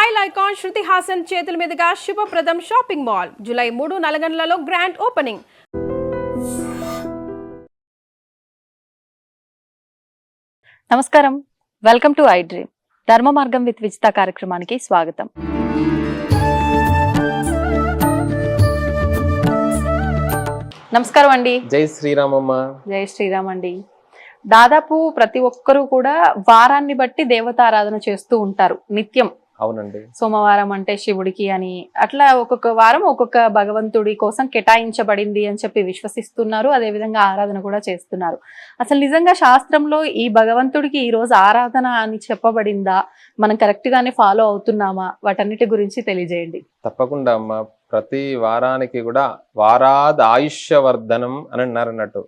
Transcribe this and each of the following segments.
Style icon Shruti Haasan చేతుల మీదుగా Shubhapradam shopping mall July 3 నల్గొండలలో గ్రాండ్ ఓపెనింగ్. నమస్కారం, వెల్కమ్ టు ఐ డ్రీమ్. ధర్మ మార్గం విత్ విజిత కార్యక్రమానికి స్వాగతం. నమస్కారం అండి. జై శ్రీరామమ్మ. జై శ్రీరామ్ అండి. దాదాపు ప్రతి ఒక్కరూ కూడా వారాన్ని బట్టి దేవతారాధన చేస్తూ ఉంటారు నిత్యం. అవునండి. సోమవారం అంటే శివుడికి అని, అట్లా ఒక్కొక్క వారం ఒక్కొక్క భగవంతుడి కోసం కేటాయించబడింది అని చెప్పి విశ్వసిస్తున్నారు. అదే విధంగా ఆరాధన కూడా చేస్తున్నారు. అసలు నిజంగా శాస్త్రంలో ఈ భగవంతుడికి ఈ రోజు ఆరాధన అని చెప్పబడిందా? మనం కరెక్ట్ గానే ఫాలో అవుతున్నామా? వాటన్నిటి గురించి తెలియజేయండి. తప్పకుండా అమ్మ. ప్రతి వారానికి కూడా వారాద్ ఆయుష్యవర్ధనం అని అన్నారు అన్నట్టు.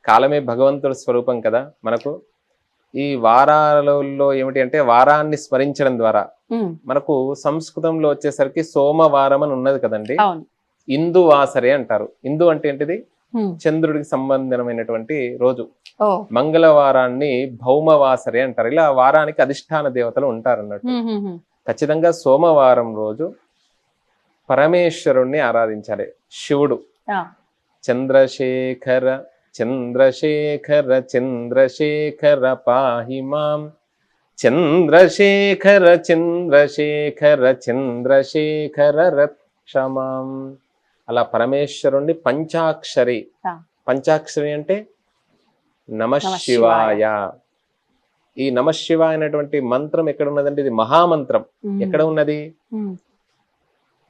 కాలమే భగవంతుడి స్వరూపం కదా మనకు. ఈ వారాలలో ఏమిటి అంటే వారాన్ని స్మరించడం ద్వారా మనకు సంస్కృతంలో వచ్చేసరికి సోమవారం అని ఉన్నది కదండి. ఇందు వాసరే అంటారు. ఇందు అంటే ఏంటిది? చంద్రుడికి సంబంధమైనటువంటి రోజు. మంగళవారాన్ని భౌమవాసరే అంటారు. ఇలా వారానికి అధిష్టాన దేవతలు ఉంటారు అన్నట్టు. ఖచ్చితంగా సోమవారం రోజు పరమేశ్వరుణ్ణి ఆరాధించాలి. శివుడు చంద్రశేఖర చంద్రశేఖర చంద్రశేఖర పాహి మాం, చంద్రశేఖర చంద్రశేఖర చంద్రశేఖర రక్షమాం. అలా పరమేశ్వరుణ్ణి పంచాక్షరి. పంచాక్షరి అంటే నమశివాయ. ఈ నమశివాయ అనేటువంటి మంత్రం ఎక్కడ ఉన్నదంటే ఇది మహామంత్రం. ఎక్కడ ఉన్నది?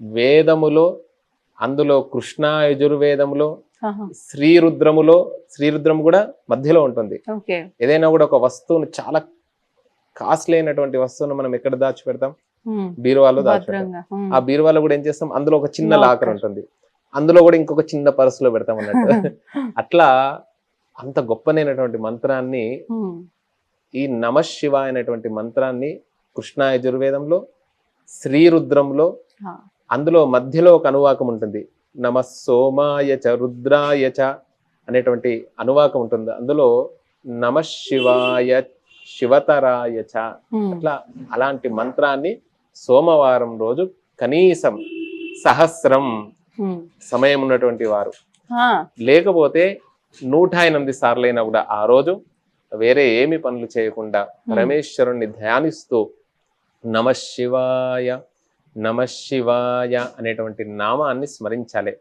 వేదములో, అందులో కృష్ణ యజుర్వేదములో, శ్రీరుద్రములో. శ్రీరుద్రము కూడా మధ్యలో ఉంటుంది. ఏదైనా కూడా ఒక వస్తువును, చాలా కాస్ట్లీ అయినటువంటి వస్తువును మనం ఎక్కడ దాచిపెడతాం? బీరువాలో దాచిపెడతాం. ఆ బీరువాలో కూడా ఏం చేస్తాం? అందులో ఒక చిన్న లాకర్ ఉంటుంది, అందులో కూడా ఇంకొక చిన్న పర్సులో పెడతాం అన్నట్టు. అట్లా అంత గొప్పనైనటువంటి మంత్రాన్ని, ఈ నమశివ అనేటువంటి మంత్రాన్ని కృష్ణ యజుర్వేదంలో, శ్రీరుద్రంలో, అందులో మధ్యలో ఒక అనువాకం ఉంటుంది. నమ సోమాయ చ రుద్రాయ చ అనేటువంటి అనువాకం ఉంటుంది. అందులో నమ శివాయ శివతరాయ చ. అట్లా అలాంటి మంత్రాన్ని సోమవారం రోజు కనీసం సహస్రం సమయం ఉన్నటువంటి వారు, లేకపోతే 108 సార్లైనా కూడా ఆ రోజు వేరే ఏమి పనులు చేయకుండా పరమేశ్వరుణ్ణి ధ్యానిస్తూ నమ శివాయ నమశివాయ అనేటువంటి నామాన్ని స్మరించాలి.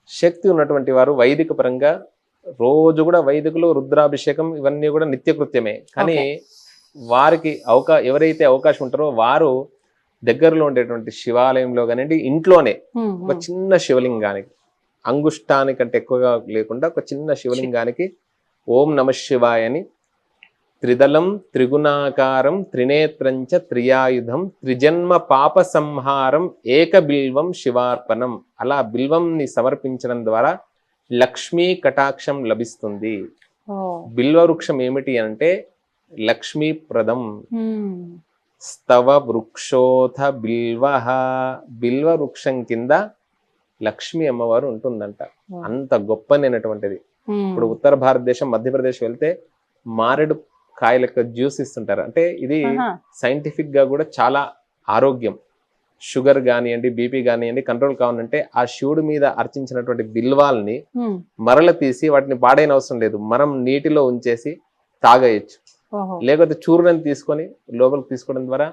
శక్తి ఉన్నటువంటి వారు వైదిక పరంగా రోజు కూడా వైదికులు రుద్రాభిషేకం ఇవన్నీ కూడా నిత్యకృత్యమే. కానీ వారికి ఎవరైతే అవకాశం ఉంటారో వారు దగ్గరలో ఉండేటువంటి శివాలయంలో కానివ్వండి, ఇంట్లోనే ఒక చిన్న శివలింగానికి, అంగుష్టానికంటే ఎక్కువగా లేకుండా ఒక చిన్న శివలింగానికి ఓం నమ శివాయ అని త్రిదళం త్రిగుణాకారం త్రినేత్రంచ త్రియాయుధం త్రిజన్మ పాప సంహారం ఏక బిల్వం శివార్పణం. అలా బిల్వంని సమర్పించడం ద్వారా లక్ష్మీ కటాక్షం లభిస్తుంది. బిల్వ వృక్షం ఏమిటి అంటే లక్ష్మీప్రదం. స్తవ వృక్షోథ బిల్వ. బిల్వ వృక్షం కింద లక్ష్మీ అమ్మవారు ఉంటుందంట. అంత గొప్పనైనటువంటిది. ఇప్పుడు ఉత్తర భారతదేశం, మధ్యప్రదేశ్ వెళ్తే మారేడు కాయల యొక్క జ్యూస్ ఇస్తుంటారు. అంటే ఇది సైంటిఫిక్ గా కూడా చాలా ఆరోగ్యం. షుగర్ కానివ్వండి, బీపీ కానివ్వండి కంట్రోల్ కావాలంటే ఆ శివుడి మీద అర్చించినటువంటి బిల్వాల్ని మరల తీసి వాటిని పాడైన అవసరం లేదు, మనం నీటిలో ఉంచేసి తాగేయచ్చు. లేకపోతే చూర్ణని తీసుకొని లోపలికి తీసుకోవడం ద్వారా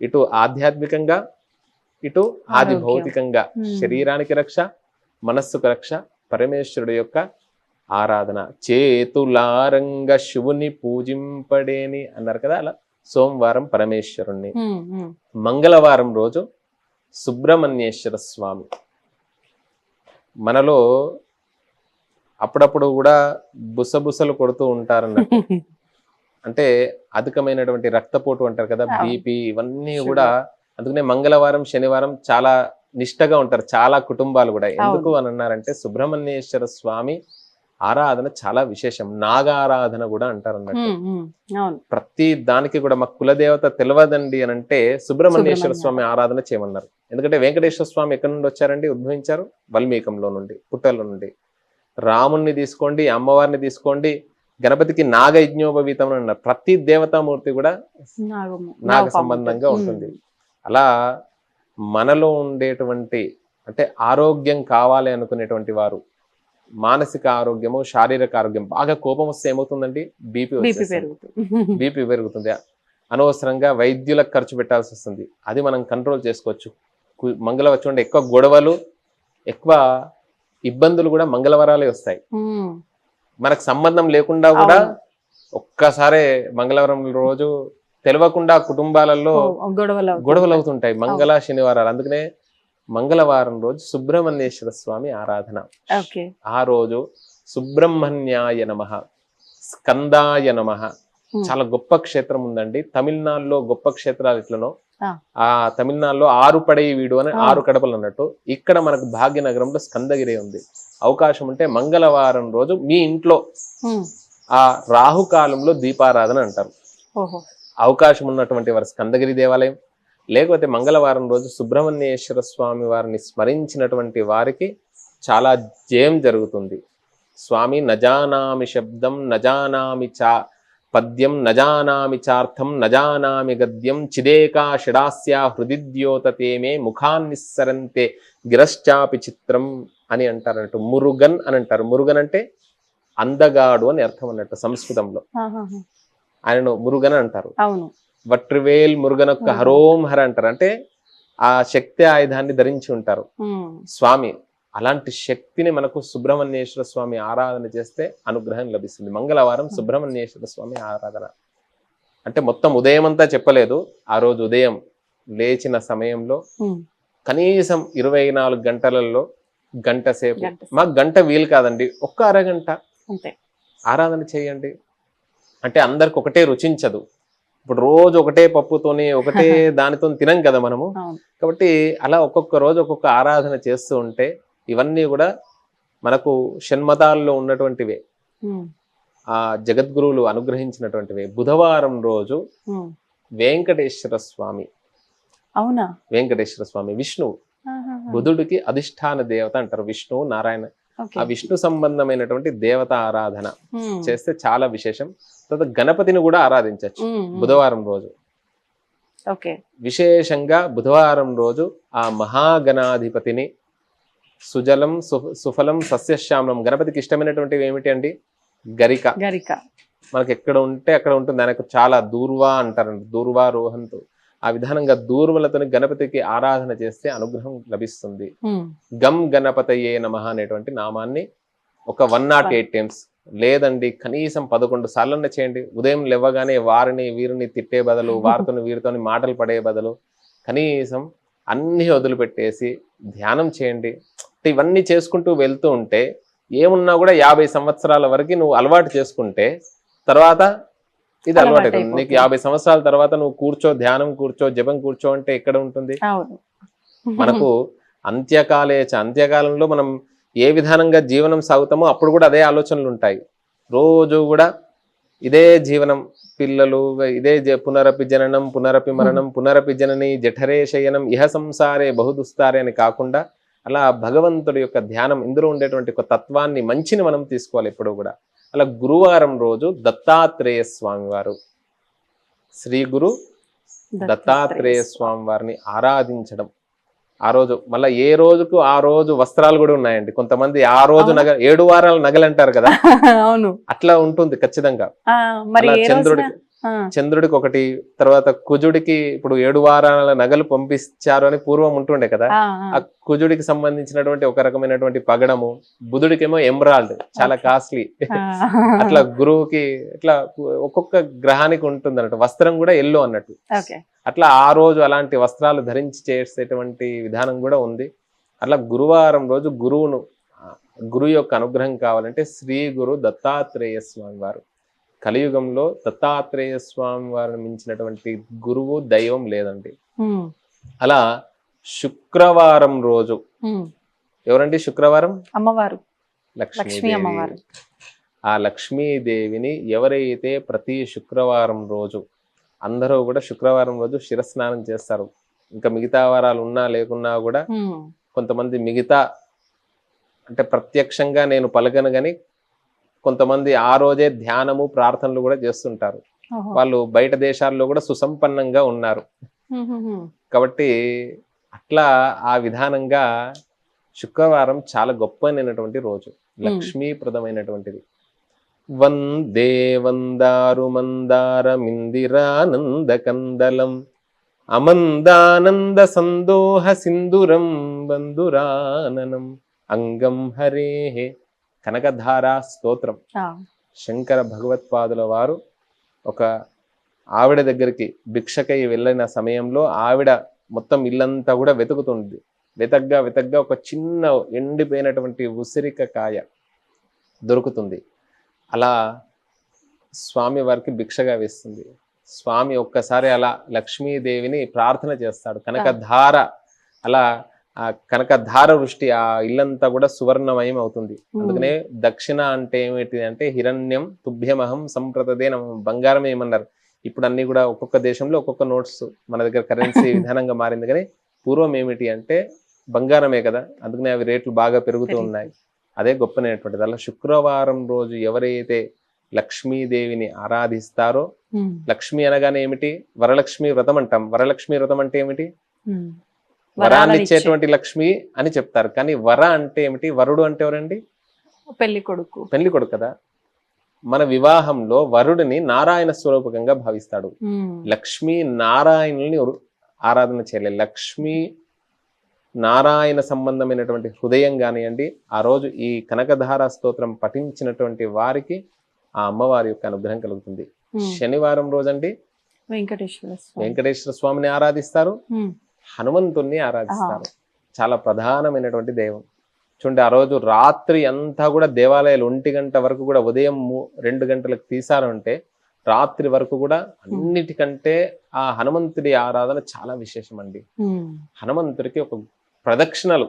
ఇటు ఆధ్యాత్మికంగా, ఇటు ఆది భౌతికంగా శరీరానికి రక్ష, మనస్సుకు రక్ష. పరమేశ్వరుడు యొక్క ఆరాధన. చేతులారంగ శివుని పూజింపడేని అన్నారు కదా. అలా సోమవారం పరమేశ్వరుణ్ణి, మంగళవారం రోజు సుబ్రహ్మణ్యేశ్వర స్వామి. మనలో అప్పుడప్పుడు కూడా బుసబుసలు కొడుతూ ఉంటారన్నట్టు. అంటే అధికమైనటువంటి రక్తపోటు అంటారు కదా, బీపీ, ఇవన్నీ కూడా. అందుకనే మంగళవారం, శనివారం చాలా నిష్టగా ఉంటారు చాలా కుటుంబాలు కూడా. ఎందుకు అని అన్నారంటే సుబ్రహ్మణ్యేశ్వర స్వామి ఆరాధన చాలా విశేషం. నాగారాధన కూడా అంటారు అన్నట్టు. ప్రతి దానికి కూడా మా కులదేవత తెలియదండి అని అంటే సుబ్రహ్మణ్యేశ్వర స్వామి ఆరాధన చేయమన్నారు. ఎందుకంటే వెంకటేశ్వర స్వామి ఎక్కడి నుండి వచ్చారండి? ఉద్భవించారు వాల్మీకంలో నుండి, పుట్టలో నుండి. రాముణ్ణి తీసుకోండి, అమ్మవారిని తీసుకోండి, గణపతికి నాగయజ్ఞోపవీతం అన్నారు. ప్రతి దేవతామూర్తి కూడా నాగ సంబంధంగా ఉంటుంది. అలా మనలో ఉండేటువంటి అంటే ఆరోగ్యం కావాలి అనుకునేటువంటి వారు మానసిక ఆరోగ్యము శారీరక ఆరోగ్యం బాగా కోపం వస్తే ఏమవుతుందండి బీపీ పెరుగుతుంది. బీపీ పెరుగుతుంది, అనవసరంగా వైద్యులకు ఖర్చు పెట్టాల్సి వస్తుంది. అది మనం కంట్రోల్ చేసుకోవచ్చు. మంగళవారం ఎక్కువ గొడవలు ఎక్కువ ఇబ్బందులు కూడా మంగళవారాలే వస్తాయి. మనకు సంబంధం లేకుండా కూడా ఒక్కసారే మంగళవారం రోజు తెలియకుండా కుటుంబాలలో గొడవలు అవుతుంటాయి మంగళ శనివారాలు. అందుకనే మంగళవారం రోజు సుబ్రహ్మణ్యేశ్వర స్వామి ఆరాధన. ఆ రోజు సుబ్రహ్మణ్యాయ నమః, స్కందాయ నమః, చాలా గొప్ప క్షేత్రం ఉందండి తమిళనాడులో. గొప్ప క్షేత్రాలు ఇట్లనో ఆ తమిళనాడులో 6 పడై వీడు అని 6 కడపలు అన్నట్టు, ఇక్కడ మనకు భాగ్యనగరంలో స్కందగిరి ఉంది. అవకాశం ఉంటే మంగళవారం రోజు మీ ఇంట్లో ఆ రాహుకాలంలో దీపారాధన అంటారు. అవకాశం ఉన్నటువంటి వారు స్కందగిరి దేవాలయం, లేకపోతే మంగళవారం రోజు సుబ్రహ్మణ్యేశ్వర స్వామి వారిని స్మరించినటువంటి వారికి చాలా జయం జరుగుతుంది. స్వామి నజానామి శబ్దం నజానామి చా పద్యం నజానామి చార్థం నజానామి గద్యం చిదేకా షడాస్య హృదిద్యోతతేమే ముఖాన్నిస్సరంతే గిరశ్చాపి చిత్రం అని అంటారు అన్నట్టు. మురుగన్ అని అంటారు. మురుగన్ అంటే అందగాడు అని అర్థం అన్నట్టు సంస్కృతంలో. ఆయనను మురుగన్ అంటారు. వట్రివేల్ మురుగనొక్క హరోం హర అంటారు. అంటే ఆ శక్తి ఆయుధాన్ని ధరించి ఉంటారు స్వామి. అలాంటి శక్తిని మనకు సుబ్రహ్మణ్యేశ్వర స్వామి ఆరాధన చేస్తే అనుగ్రహం లభిస్తుంది. మంగళవారం సుబ్రహ్మణ్యేశ్వర స్వామి ఆరాధన అంటే మొత్తం ఉదయం అంతా చెప్పలేదు. ఆ రోజు ఉదయం లేచిన సమయంలో కనీసం 24 గంటలలో గంట సేపు, మాకు గంట వీలు కాదండి, ఒక్క అరగంట ఆరాధన చేయండి. అంటే అందరికి ఒకటే రుచించదు. ఇప్పుడు రోజు ఒకటే పప్పుతోని ఒకటే దానితో తినం కదా మనము. కాబట్టి అలా ఒక్కొక్క రోజు ఒక్కొక్క ఆరాధన చేస్తూ ఉంటే ఇవన్నీ కూడా మనకు షణ్మతాల్లో ఉన్నటువంటివే, ఆ జగద్గురువులు అనుగ్రహించినటువంటివే. బుధవారం రోజు వెంకటేశ్వర స్వామి. అవునా? వెంకటేశ్వర స్వామి విష్ణువు, బుధుడికి అధిష్టాన దేవత అంటారు. విష్ణువు నారాయణ, ఆ విష్ణు సంబంధమైనటువంటి దేవత ఆరాధన చేస్తే చాలా విశేషం. తర్వాత గణపతిని కూడా ఆరాధించవచ్చు బుధవారం రోజు. విశేషంగా బుధవారం రోజు ఆ మహాగణాధిపతిని సుజలం సుఫలం సస్యశ్యామలం, గణపతికి ఇష్టమైనటువంటివి ఏమిటి అండి? గరిక. మనకి ఎక్కడ ఉంటే అక్కడ ఉంటుంది. దానికి చాలా దూర్వా అంటారండి, దూర్వా రోహంతో. ఆ విధానంగా దూర్వలతోని గణపతికి ఆరాధన చేస్తే అనుగ్రహం లభిస్తుంది. గం గణపతయే నమః అనేటువంటి నామాన్ని ఒక 108 టైమ్స్, లేదండి కనీసం 11 సార్లన్నా చేయండి. ఉదయం లేవగానే వారిని వీరిని తిట్టే బదులు, వారితో వీరితో మాటలు పడే బదులు కనీసం అన్ని వదిలిపెట్టేసి ధ్యానం చేయండి. ఇవన్నీ చేసుకుంటూ వెళ్తూ ఉంటే ఏమున్నా కూడా 50 సంవత్సరాల వరకు నువ్వు అలవాటు చేసుకుంటే తర్వాత ఇది అలవాటు అవుతుంది నీకు. 50 సంవత్సరాల తర్వాత నువ్వు కూర్చో, ధ్యానం కూర్చో, జపం కూర్చో అంటే ఎక్కడ ఉంటుంది మనకు? అంత్యకాలంలో మనం ఏ విధానంగా జీవనం సాగుతామో అప్పుడు కూడా అదే ఆలోచనలు ఉంటాయి. రోజు కూడా ఇదే జీవనం, పిల్లలు ఇదే పునరపి జననం పునరపి మరణం పునరపి జనని జఠరే శయనం ఇహ సంసారే బహుదుస్తారే అని కాకుండా అలా భగవంతుడి యొక్క ధ్యానం, ఇందులో ఉండేటువంటి ఒక తత్వాన్ని మంచిని మనం తీసుకోవాలి ఎప్పుడు కూడా. అలా గురువారం రోజు దత్తాత్రేయ స్వామి వారు, శ్రీ గురు దత్తాత్రేయ స్వామి వారిని ఆరాధించడం. ఆ రోజు మళ్ళీ ఏ రోజుకు ఆ రోజు వస్త్రాలు కూడా ఉన్నాయండి. కొంతమంది ఆ రోజు 7 వారాల నగలు అంటారు కదా, అట్లా ఉంటుంది ఖచ్చితంగా. చంద్రుడికి ఒకటి, తర్వాత కుజుడికి ఇప్పుడు 7 వారాల నగలు పంపించారు అని పూర్వం ఉంటుండే కదా. ఆ కుజుడికి సంబంధించినటువంటి ఒక రకమైనటువంటి పగడము, బుధుడికేమో ఎమరాల్డ్ చాలా కాస్ట్లీ. అట్లా గురువుకి ఇట్లా ఒక్కొక్క గ్రహానికి ఉంటుంది అన్నట్టు. వస్త్రం కూడా ఎల్లో అన్నట్టు. అట్లా ఆ రోజు అలాంటి వస్త్రాలు ధరించి చేసేటువంటి విధానం కూడా ఉంది. అట్లా గురువారం రోజు గురువు యొక్క అనుగ్రహం కావాలంటే శ్రీ గురు దత్తాత్రేయ స్వామి వారు. కలియుగంలో దత్తాత్రేయ స్వామి వారిని మించినటువంటి గురువు దైవం లేదండి. అలా శుక్రవారం రోజు ఎవరండి? శుక్రవారం అమ్మవారు, లక్ష్మీదేవి. ఆ లక్ష్మీదేవిని ఎవరైతే ప్రతి శుక్రవారం రోజు అందరూ కూడా శుక్రవారం రోజు శిరస్నానం చేస్తారు. ఇంకా మిగతా వారాలు ఉన్నా లేకున్నా కూడా కొంతమంది మిగతా అంటే ప్రత్యక్షంగా నేను పలకను గాని కొంతమంది ఆ రోజే ధ్యానము ప్రార్థనలు కూడా చేస్తుంటారు. వాళ్ళు బయట దేశాల్లో కూడా సుసంపన్నంగా ఉన్నారు. కాబట్టి అట్లా ఆ విధానంగా శుక్రవారం చాలా గొప్పనైనటువంటి రోజు, లక్ష్మీప్రదమైనటువంటిది. వందే వందారు మందారమిందిరానంద కందలం అమందానంద సందోహ సింధురం బంధురాననం అంగం హరేః. కనకధారా స్తోత్రం. శంకర భగవత్పాదుల వారు ఒక ఆవిడ దగ్గరికి భిక్షకై వెళ్ళిన సమయంలో ఆవిడ మొత్తం ఇల్లంతా కూడా వెతుకుతుంది. వెతగ్గా ఒక చిన్న ఎండిపోయినటువంటి ఉసిరిక కాయ దొరుకుతుంది. అలా స్వామి వారికి భిక్షగా వేస్తుంది. స్వామి ఒక్కసారి అలా లక్ష్మీదేవిని ప్రార్థన చేస్తాడు. కనకధార, అలా ఆ కనకధార వృష్టి ఆ ఇల్లంతా కూడా సువర్ణమయం అవుతుంది. అందుకనే దక్షిణ అంటే ఏమిటి అంటే హిరణ్యం తుభ్యమహం సంప్రతదే నమః. బంగారం ఏమన్నారు, ఇప్పుడు అన్ని కూడా ఒక్కొక్క దేశంలో ఒక్కొక్క నోట్స్ మన దగ్గర కరెన్సీ విధానంగా మారింది. కానీ పూర్వం ఏమిటి అంటే బంగారమే కదా, అందుకనే అవి రేట్లు బాగా పెరుగుతూ ఉన్నాయి. అదే గొప్పనైనటువంటిది. అలా శుక్రవారం రోజు ఎవరైతే లక్ష్మీదేవిని ఆరాధిస్తారో, లక్ష్మి అనగానే ఏమిటి, వరలక్ష్మి వ్రతం అంటాం. వరలక్ష్మి వ్రతం అంటే ఏమిటి, వరాన్ని ఇచ్చేటువంటి లక్ష్మి అని చెప్తారు. కానీ వర అంటే ఏమిటి, వరుడు అంటే ఎవరండి, పెళ్లి కొడుకు కదా. మన వివాహంలో వరుడిని నారాయణ స్వరూపకంగా భావిస్తాడు. లక్ష్మీ నారాయణుల్ని ఆరాధన చేయలేదు. లక్ష్మీ నారాయణ సంబంధమైనటువంటి హృదయం కానివ్వండి, ఆ రోజు ఈ కనకధార స్తోత్రం పఠించినటువంటి వారికి ఆ అమ్మవారి యొక్క అనుగ్రహం కలుగుతుంది. శనివారం రోజండి వెంకటేశ్వర స్వామిని ఆరాధిస్తారు, హనుమంతుణ్ణి ఆరాధిస్తారు. చాలా ప్రధానమైనటువంటి దైవం. చూడండి, ఆ రోజు రాత్రి అంతా కూడా దేవాలయాలు 1 గంట వరకు కూడా, ఉదయం 2 గంటలకు తీసారంటే రాత్రి వరకు కూడా అన్నిటికంటే ఆ హనుమంతుడి ఆరాధన చాలా విశేషం అండి. హనుమంతుడికి ఒక ప్రదక్షిణలు,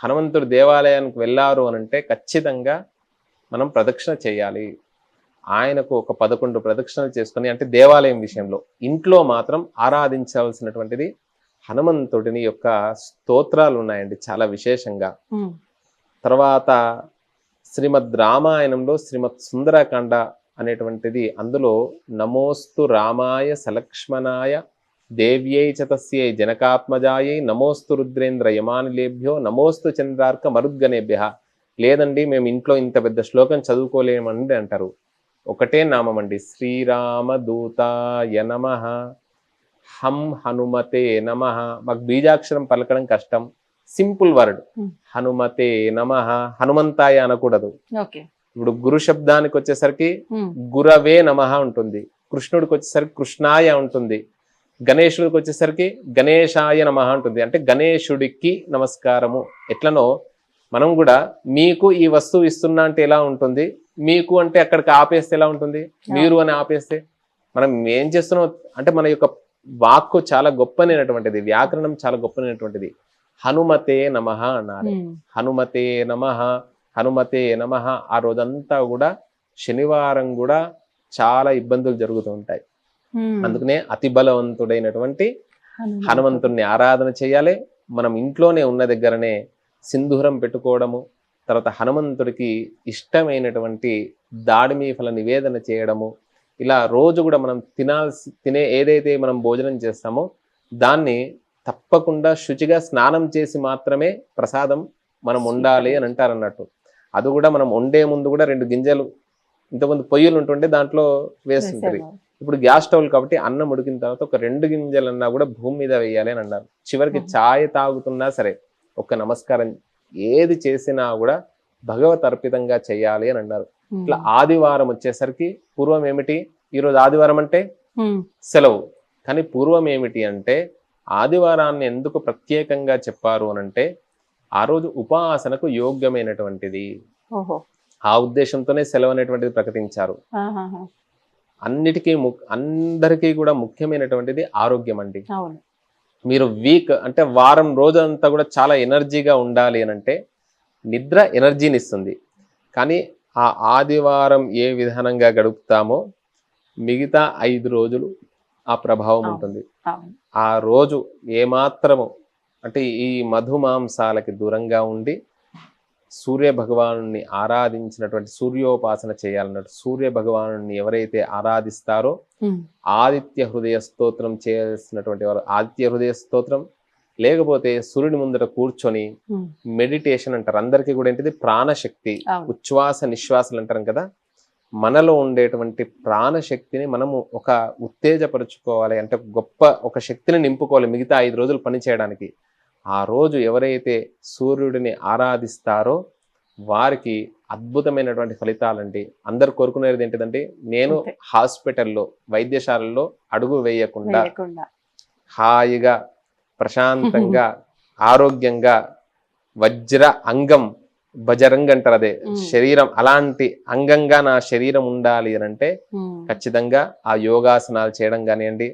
హనుమంతుడి దేవాలయానికి వెళ్ళారు అనంటే ఖచ్చితంగా మనం ప్రదక్షిణ చేయాలి. ఆయనకు ఒక 11 ప్రదక్షిణలు చేసుకొని, అంటే దేవాలయం విషయంలో. ఇంట్లో మాత్రం ఆరాధించవలసినటువంటిది హనుమంతుడిని యొక్క స్తోత్రాలు ఉన్నాయండి చాలా విశేషంగా. తర్వాత శ్రీమద్ రామాయణంలో శ్రీమద్ సుందరకాండ అనేటువంటిది, అందులో నమోస్తు రామాయ సలక్ష్మణాయ దేవ్యై చ తస్యై జనకాత్మజాయై నమోస్తు రుద్రేంద్ర యమానిలేభ్యో నమోస్తు చంద్రార్క మరుద్గణేభ్య. లేదండి మేము ఇంట్లో ఇంత పెద్ద శ్లోకం చదువుకోలేమండి అంటారు. ఒకటే నామం అండి, శ్రీరామదూతాయ నమః, హం హనుమతే నమః. మాకు బీజాక్షరం పలకడం కష్టం, సింపుల్ వర్డ్ హనుమతే నమః. హనుమంతాయ అనకూడదు. ఇప్పుడు గురు శబ్దానికి వచ్చేసరికి గురవే నమః ఉంటుంది, కృష్ణుడికి వచ్చేసరికి కృష్ణాయ ఉంటుంది, గణేశుడికి వచ్చేసరికి గణేశాయ నమః ఉంటుంది. అంటే గణేశుడికి నమస్కారము. ఎట్లనో మనం కూడా మీకు ఈ వస్తువు ఇస్తున్నా అంటే ఎలా ఉంటుంది, మీకు అంటే అక్కడికి ఆపేస్తే ఎలా ఉంటుంది, మీరు అని ఆపేస్తే మనం ఏం చేస్తున్నాం అంటే మన యొక్క వాక్కు చాలా గొప్పనైనటువంటిది, వ్యాకరణం చాలా గొప్పనైనటువంటిది. హనుమతే నమః అన్నారు. హనుమతే నమః, హనుమతే నమః. ఆ రోజంతా కూడా శనివారం కూడా చాలా ఇబ్బందులు జరుగుతూ ఉంటాయి. అందుకనే అతి బలవంతుడైనటువంటి హనుమంతుడిని ఆరాధన చేయాలి. మనం ఇంట్లోనే ఉన్న దగ్గరనే సింధూరం పెట్టుకోవడము, తర్వాత హనుమంతుడికి ఇష్టమైనటువంటి దాడిమి ఫల నివేదన చేయడము, ఇలా రోజు కూడా మనం తినే ఏదైతే మనం భోజనం చేస్తామో దాన్ని తప్పకుండా శుచిగా స్నానం చేసి మాత్రమే ప్రసాదం మనం ఉండాలి అని అంటారు అన్నట్టు. అది కూడా మనం వండే ముందు కూడా 2 గింజలు, ఇంతకుముందు పొయ్యిలు ఉంటుండే దాంట్లో వేస్తుంటది. ఇప్పుడు గ్యాస్ స్టవ్ కాబట్టి అన్నం ఉడికిన తర్వాత ఒక 2 గింజలన్నా కూడా భూమి మీద వేయాలి అని అన్నారు. చివరికి ఛాయ్ తాగుతున్నా సరే ఒక్క నమస్కారం ఏది చేసినా కూడా భగవత్ అర్పితంగా చేయాలి అని అన్నారు. ఇట్లా ఆదివారం వచ్చేసరికి పూర్వం ఏమిటి, ఈరోజు ఆదివారం అంటే సెలవు, కానీ పూర్వం ఏమిటి అంటే ఆదివారాన్ని ఎందుకు ప్రత్యేకంగా చెప్పారు అనంటే ఆ రోజు ఉపాసనకు యోగ్యమైనటువంటిది. ఆ ఉద్దేశంతోనే సెలవు అనేటువంటిది ప్రకటించారు. అందరికీ కూడా ముఖ్యమైనటువంటిది ఆరోగ్యం అండి. మీరు వీక్ అంటే వారం రోజంతా కూడా చాలా ఎనర్జీగా ఉండాలి అని అంటే నిద్ర ఎనర్జీని ఇస్తుంది. కానీ ఆ ఆదివారం ఏ విధానంగా గడుపుతామో మిగతా 5 రోజులు ఆ ప్రభావం ఉంటుంది. ఆ రోజు ఏమాత్రము అంటే ఈ మధుమాంసాలకి దూరంగా ఉండి సూర్య భగవాను ఆరాధించినటువంటి సూర్యోపాసన చేయాలన్నట్టు సూర్య భగవాను ఎవరైతే ఆరాధిస్తారో ఆదిత్య హృదయ స్తోత్రం చేయాల్సినటువంటి వారు ఆదిత్య హృదయ స్తోత్రం, లేకపోతే సూర్యుని ముందర కూర్చొని మెడిటేషన్ అంటారు. అందరికీ కూడా ఏంటిది ప్రాణశక్తి, ఉచ్ఛ్వాస నిశ్వాసాలు అంటారు కదా, మనలో ఉండేటువంటి ప్రాణశక్తిని మనము ఒక ఉత్తేజపరుచుకోవాలి, అంటే గొప్ప ఒక శక్తిని నింపుకోవాలి మిగతా 5 రోజులు పని చేయడానికి. ఆ రోజు ఎవరైతే సూర్యుడిని ఆరాధిస్తారో వారికి అద్భుతమైనటువంటి ఫలితాలండి. అందరు కోరుకునేది ఏంటిదంటే, నేను హాస్పిటల్లో వైద్యశాలల్లో అడుగు వేయకుండా హాయిగా ప్రశాంతంగా ఆరోగ్యంగా వజ్ర అంగం బజరంగ్ అంటారు, అదే శరీరం, అలాంటి అంగంగా నా శరీరం ఉండాలి అని అంటే ఖచ్చితంగా ఆ యోగాసనాలు చేయడం కానివ్వండి,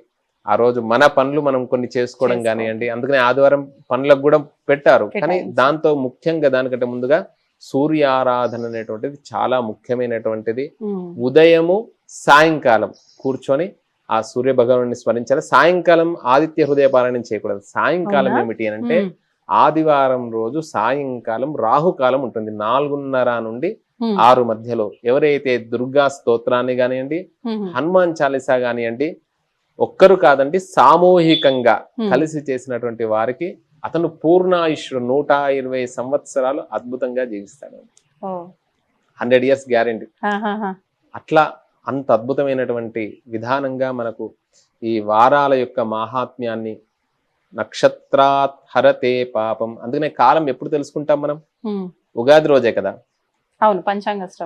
ఆ రోజు మన పనులు మనం కొన్ని చేసుకోవడం కానివ్వండి. అందుకని ఆదివారం పనులకు కూడా పెట్టారు, కానీ దాంతో ముఖ్యంగా దానికంటే ముందుగా సూర్య ఆరాధన అనేటువంటిది చాలా ముఖ్యమైనటువంటిది. ఉదయము సాయంకాలం కూర్చొని ఆ సూర్య భగవాను స్మరించాలి. సాయంకాలం ఆదిత్య హృదయ పారాయణం చేయకూడదు. సాయంకాలం ఏమిటి అని అంటే, ఆదివారం రోజు సాయంకాలం రాహుకాలం ఉంటుంది 4:30 నుండి 6 మధ్యలో. ఎవరైతే దుర్గా స్తోత్రాన్ని కానివ్వండి, హనుమాన్ చాలీసా కానివ్వండి, ఒక్కరు కాదండి సామూహికంగా కలిసి చేసినటువంటి వారికి అతను పూర్ణాయుష్యుడు 120 సంవత్సరాలు అద్భుతంగా జీవిస్తాడు. 100 years గ్యారెంటీ. అట్లా అంత అద్భుతమైనటువంటి విధానంగా మనకు ఈ వారాల యొక్క మాహాత్మ్యాన్ని, నక్షత్రాత్ హరతే పాపం, అందుకనే కాలం ఎప్పుడు తెలుసుకుంటాం మనం? ఉగాది రోజే కదా. అవును,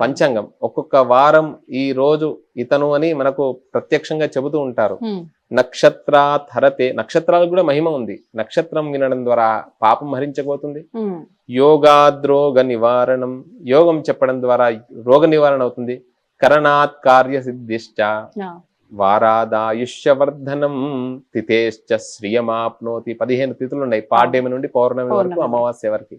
పంచాంగం ఒక్కొక్క వారం ఈ రోజు ఇతను అని మనకు ప్రత్యక్షంగా చెబుతూ ఉంటారు. నక్షత్రాత్ హరతే, నక్షత్రాలకు కూడా మహిమ ఉంది. నక్షత్రం వినడం ద్వారా పాపం హరించబోతుంది. యోగాద్రోగ నివారణం, యోగం చెప్పడం ద్వారా రోగ నివారణ అవుతుంది. కరణాత్ కార్య సిద్ధిశ్చ వారాదాయుష్యవర్ధనం తిథేశ్చ శ్రియమాప్నోతి. 15 తిథులు ఉన్నాయి, పాడ్యమి నుండి పౌర్ణమి వరకు, అమావాస్య వరకు.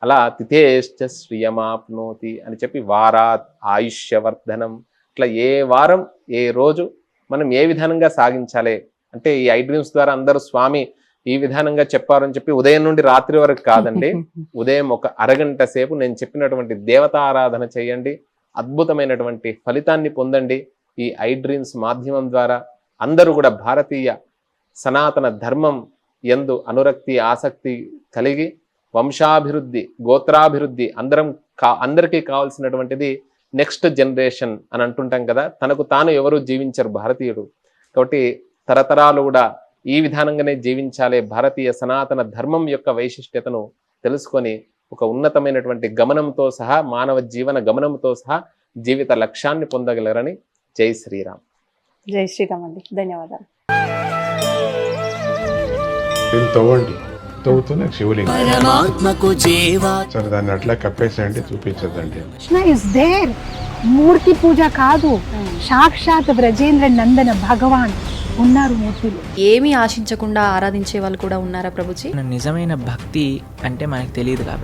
అలా తిథేశ్చ శ్రియమాప్నోతి అని చెప్పి వారాత్ ఆయుష్యవర్ధనం. ఇట్లా ఏ వారం ఏ రోజు మనం ఏ విధానంగా సాగించాలి అంటే, ఈ ఐ డ్రీమ్స్ ద్వారా అందరూ స్వామి ఈ విధానంగా చెప్పారని చెప్పి ఉదయం నుండి రాత్రి వరకు కాదండి. ఉదయం ఒక అరగంట సేపు నేను చెప్పినటువంటి దేవతా ఆరాధన చేయండి, అద్భుతమైనటువంటి ఫలితాన్ని పొందండి. ఈ ఐ డ్రీమ్స్ మాధ్యమం ద్వారా అందరూ కూడా భారతీయ సనాతన ధర్మం యందు అనురక్తి ఆసక్తి కలిగి వంశాభివృద్ధి, గోత్రాభివృద్ధి, అందరికీ కావాల్సినటువంటిది నెక్స్ట్ జనరేషన్ అని అంటుంటాం కదా. తనకు తాను ఎవరు జీవించరు భారతీయుడు, కాబట్టి తరతరాలు కూడా ఈ విధానంగానే జీవించాలి. భారతీయ సనాతన ధర్మం యొక్క వైశిష్ట్యతను తెలుసుకొని ఒక ఉన్నతమైనటువంటి గమనంతో సహా, మానవ జీవన గమనంతో సహా జీవిత లక్ష్యాన్ని పొందగలరని. జై శ్రీరామ్. జై శ్రీరామ్ అండి, ధన్యవాదాలు. తవ్వుతున్న శివలింగం సరే, దాన్ని అట్లా కప్పేసేయండి, చూపించదండి. Krishna is there. మూర్తి పూజ కాదు, సాక్షాత్ బ్రజేంద్ర నందన భగవాన్ ఉన్నారు మూర్తిలో. ఏమీ ఆశించకుండా ఆరాధించే వాళ్ళు కూడా ఉన్నారా ప్రభుజీ? నిజమైన భక్తి అంటే మనకు తెలియదు కాబట్టి